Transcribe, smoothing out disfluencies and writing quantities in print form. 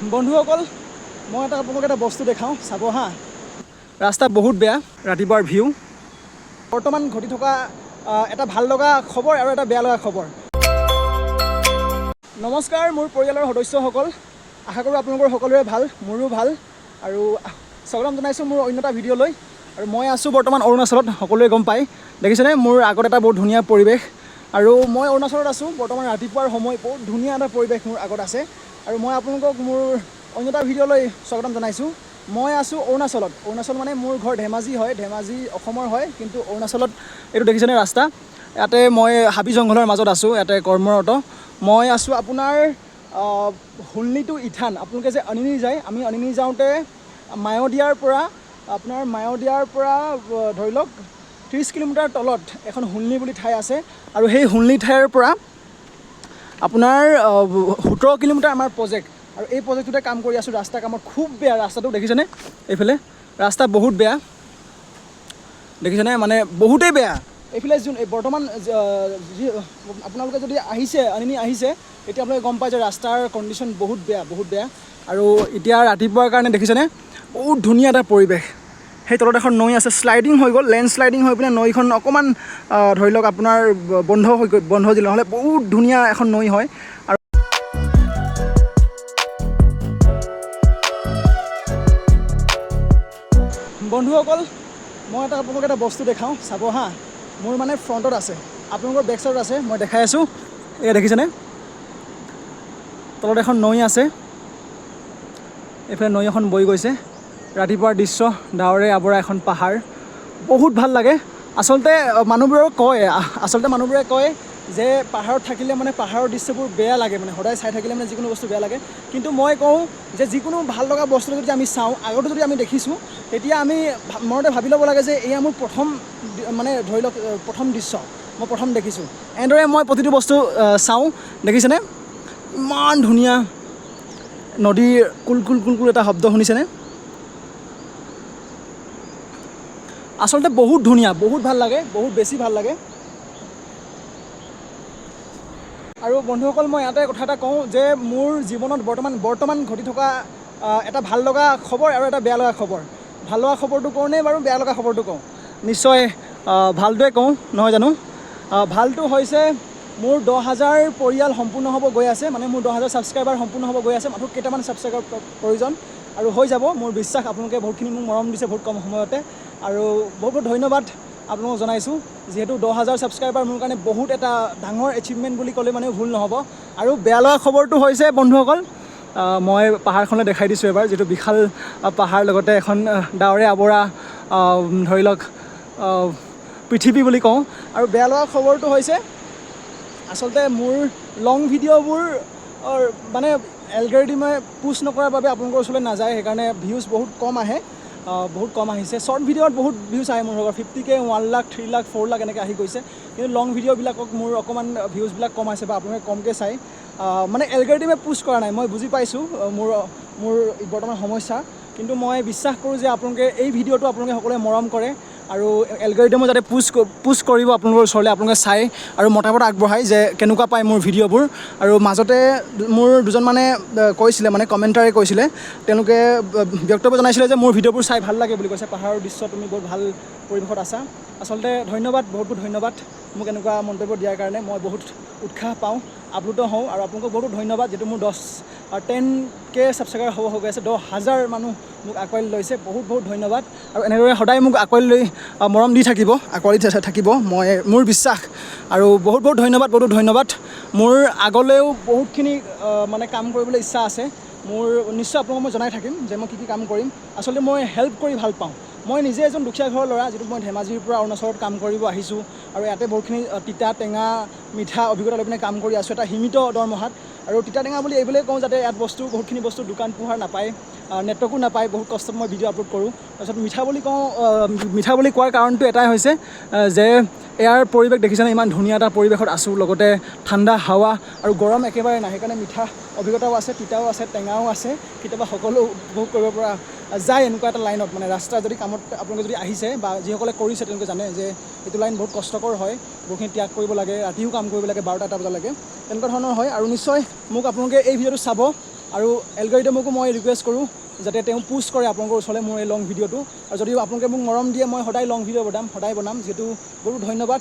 বন্ধুসকল মই আপোনালোকক এটা বস্তু দেখাওঁ চাব হা ৰাস্তা বহুত বেয়া ৰাতিপুৱাৰ ভিউ বৰ্তমান ঘটি থকা এটা ভাল লগা খবৰ আৰু এটা বেয়া লগা খবৰ নমস্কাৰ মোৰ পৰিয়ালৰ সদস্যসকল আশা কৰোঁ আপোনালোকৰ সকলোৰে ভাল মোৰো ভাল আৰু স্বাগতম জনাইছোঁ মোৰ অন্য এটা ভিডিঅ'লৈ আৰু মই আছোঁ বৰ্তমান অৰুণাচলত সকলোৱে গম পায় দেখিছেনে মোৰ আগত এটা বহুত ধুনীয়া পৰিৱেশ আৰু মই অৰুণাচলত আছোঁ বৰ্তমান ৰাতিপুৱাৰ সময় বহুত ধুনীয়া এটা পৰিৱেশ মোৰ আগত আছে আৰু মই আপোনালোকক মোৰ অন্য এটা ভিডিঅ'লৈ স্বাগতম জনাইছোঁ মই আছোঁ অৰুণাচল মানে মোৰ ঘৰ ধেমাজি হয় ধেমাজি অসমৰ হয় কিন্তু অৰুণাচলত এইটো দেখিছেনে ৰাস্তা ইয়াতে মই হাবি জংঘলৰ মাজত আছোঁ ইয়াতে কৰ্মৰত মই আছোঁ আপোনাৰ হুলনি টু ইথান আপোনালোকে যে আনিনি যায় আমি আনিনি যাওঁতে মায়'দিয়াৰ পৰা ধৰি লওক 30 কিলোমিটাৰ তলত এখন হুলনি বুলি ঠাই আছে আৰু সেই হুলনি ঠাইৰ পৰা আপোনাৰ 17 কিলোমিটাৰ আমাৰ প্ৰজেক্ট আৰু এই প্ৰজেক্টটোতে কাম কৰি আছোঁ ৰাস্তা কামত খুব বেয়া ৰাস্তাটো দেখিছেনে এইফালে ৰাস্তা বহুত বেয়া দেখিছেনে মানে বহুতেই বেয়া এইফালে যোন বৰ্তমান আপোনালোকে যদি আনিনি আহিছে এতিয়া আপোনালোকে গম পায় যে ৰাস্তাৰ কণ্ডিশ্যন বহুত বেয়া আৰু এতিয়া ৰাতিপুৱাৰ কাৰণে দেখিছেনে বহুত ধুনীয়া এটা পৰিৱেশ সেই তলত এখন নৈ আছে শ্লাইডিং হৈ গ'ল লেণ্ডশ্লাইডিং হৈ পিনে নৈখন অকণমান ধৰি লওক আপোনাৰ বন্ধ দিলে নহ'লে বহুত ধুনীয়া এখন নৈ হয় আৰু বন্ধুসকল মই আপোনালোকক এটা বস্তু দেখাওঁ চাব হা মোৰ মানে ফ্ৰণ্টত আছে আপোনালোকৰ বেক চাইডত আছে মই দেখাই আছোঁ এয়া দেখিছেনে তলত এখন নৈ আছে এইফালে নৈ এখন বৈ গৈছে ৰাতিপুৱাৰ দৃশ্য ডাৱৰে আৱৰা এখন পাহাৰ বহুত ভাল লাগে আচলতে মানুহবোৰে কয় যে পাহাৰত থাকিলে মানে পাহাৰৰ দৃশ্যবোৰ বেয়া লাগে মানে সদায় চাই থাকিলে মানে যিকোনো বস্তু বেয়া লাগে কিন্তু মই কওঁ যে যিকোনো ভাল লগা বস্তু যদি আমি চাওঁ আগতে যদি আমি দেখিছোঁ তেতিয়া আমি মনতে ভাবি ল'ব লাগে যে এয়া মোৰ প্ৰথম মানে ধৰি লওক প্ৰথম দৃশ্য মই প্ৰথম দেখিছোঁ এনেদৰে মই প্ৰতিটো বস্তু চাওঁ দেখিছেনে ইমান ধুনীয়া নদীৰ কুলকুল এটা শব্দ শুনিছেনে আচলতে বহুত ধুনীয়া বহুত ভাল লাগে বহুত বেছি ভাল লাগে আৰু বন্ধুসকল মই ইয়াতে কথা এটা কওঁ যে মোৰ জীৱনত বৰ্তমান ঘটি থকা এটা ভাল লগা খবৰ আৰু এটা বেয়া লগা খবৰ ভাল লগা খবৰটো কওঁ নে বাৰু বেয়া লগা খবৰটো কওঁ নিশ্চয় ভালটোৱে কওঁ নহয় জানো ভালটো হৈছে মোৰ 10,000 পৰিয়াল সম্পূৰ্ণ হ'ব গৈ আছে মানে মোৰ 10,000 ছাবস্ক্ৰাইবাৰ সম্পূৰ্ণ হ'ব গৈ আছে মাত্ৰ কেইটামান ছাবস্ক্ৰাইবাৰ প্ৰয়োজন আৰু হৈ যাব মোৰ বিশ্বাস আপোনালোকে বহুতখিনি মোক মৰম দিছে বহুত কম সময়তে আৰু বহুত ধন্যবাদ আপোনালোকক জনাইছোঁ যিহেতু 10,000 ছাবস্ক্ৰাইবাৰ মোৰ কাৰণে বহুত এটা ডাঙৰ এচিভমেণ্ট বুলি ক'লে মানে ভুল নহ'ব আৰু বেয়া লগা খবৰটো হৈছে বন্ধুসকল মই পাহাৰখনলৈ দেখাই দিছোঁ এবাৰ যিটো বিশাল পাহাৰ লগতে এখন ডাৱৰে আৱৰা ধৰি লওক পৃথিৱী বুলি কওঁ আৰু বেয়া লগা খবৰটো হৈছে আচলতে মোৰ লং ভিডিঅ'বোৰ মানে এলগৰিথমে পুছ নকৰাৰ বাবে আপোনালোকৰ ওচৰলৈ নাযায় সেইকাৰণে ভিউজ বহুত কম আহিছে শ্বৰ্ট ভিডিঅ'ত বহুত ভিউজ আহে মোৰ লগত 50K 1 লাখ 3 লাখ 4 লাখ এনেকৈ আহি গৈছে কিন্তু লং ভিডিঅ'বিলাকক মোৰ অকণমান ভিউজবিলাক কম আহিছে বা আপোনালোকে কমকৈ চাই মানে এলগৰিথমে পুছ কৰা নাই মই বুজি পাইছোঁ মোৰ বৰ্তমান সমস্যা কিন্তু মই বিশ্বাস কৰোঁ যে আপোনালোকে এই ভিডিঅ'টো আপোনালোকে সকলোৱে মৰম কৰে আৰু এলগৰিথমে যাতে পুছ কৰিব আপোনালোকৰ ওচৰলৈ আপোনালোকে চাই আৰু মতামত আগবঢ়ায় যে কেনেকুৱা পায় মোৰ ভিডিঅ'বোৰ আৰু মাজতে মোৰ দুজন মানে কৈছিলে মানে কমেণ্টাৰে কৈছিলে তেওঁলোকে বক্তব্য জনাইছিলে যে মোৰ ভিডিঅ'বোৰ চাই ভাল লাগে বুলি কৈছে পাহাৰৰ দৃশ্য তুমি বহুত ভাল পৰিৱেশত আছা আচলতে ধন্যবাদ বহুত ধন্যবাদ মোক এনেকুৱা মন্তব্য দিয়াৰ কাৰণে মই বহুত উৎসাহ পাওঁ আপ্লুত হওঁ আৰু আপোনালোকক বহুত ধন্যবাদ যিটো মোৰ 10K ছাবস্ক্ৰাইবাৰ হ'ব গৈ আছে 10,000 মানুহ মোক আঁকোৱালি লৈছে বহুত ধন্যবাদ আৰু এনেদৰে সদায় মোক আঁকোৱালি লৈ মৰম দি থাকিব মোৰ বিশ্বাস আৰু বহুত ধন্যবাদ মোৰ আগলৈও বহুতখিনি মানে কাম কৰিবলৈ ইচ্ছা আছে মোৰ নিশ্চয় আপোনালোকক মই জনাই থাকিম যে মই কি কাম কৰিম আচলতে মই হেল্প কৰি ভাল পাওঁ মই নিজে এজন দুখীয়া ঘৰৰ ল'ৰা যিটো মই ধেমাজিৰ পৰা অৰুণাচলত কাম কৰিব আহিছোঁ আৰু ইয়াতে বহুতখিনি তিতা টেঙা মিঠা অভিজ্ঞতা লৈ পিনে কাম কৰি আছোঁ এটা সীমিত দৰমহাত আৰু তিতা টেঙা বুলি এইবুলিয়ে কওঁ যাতে ইয়াত বহুতখিনি বস্তু দোকান পোহাৰ নাপায় নেটৱৰ্কো নাপায় বহুত কষ্টত মই ভিডিঅ' আপলোড কৰোঁ তাৰপিছত মিঠা বুলি কোৱাৰ কাৰণটো এটাই হৈছে যে ইয়াৰ পৰিৱেশ দেখিছেনে ইমান ধুনীয়া এটা পৰিৱেশত আছোঁ লগতে ঠাণ্ডা হাৱা আৰু গৰম একেবাৰে নাই সেইকাৰণে মিঠা অভিজ্ঞতাও আছে তিতাও আছে টেঙাও আছে কেতিয়াবা সকলো উপভোগ কৰিব পৰা যায় এনেকুৱা এটা লাইনত মানে ৰাস্তা যদি কামত আপোনালোকে যদি আহিছে বা যিসকলে কৰিছে তেওঁলোকে জানে যে এইটো লাইন বহুত কষ্টকৰ হয় বহুখিনি ত্যাগ কৰিব লাগে ৰাতিও কাম কৰিব লাগে 12টা বজালৈকে তেনেকুৱা ধৰণৰ হয় আৰু নিশ্চয় মোক আপোনালোকে এই ভিডিঅ'টো চাব আৰু এলগৰিদমকো মই ৰিকুৱেষ্ট কৰোঁ যাতে তেওঁ পোষ্ট কৰে আপোনালোকৰ ওচৰলৈ মোৰ এই লং ভিডিঅ'টো আৰু যদি আপোনালোকে মোক মৰম দিয়ে মই সদায় লং ভিডিঅ' সদায় বনাম যিহেতু বহুত ধন্যবাদ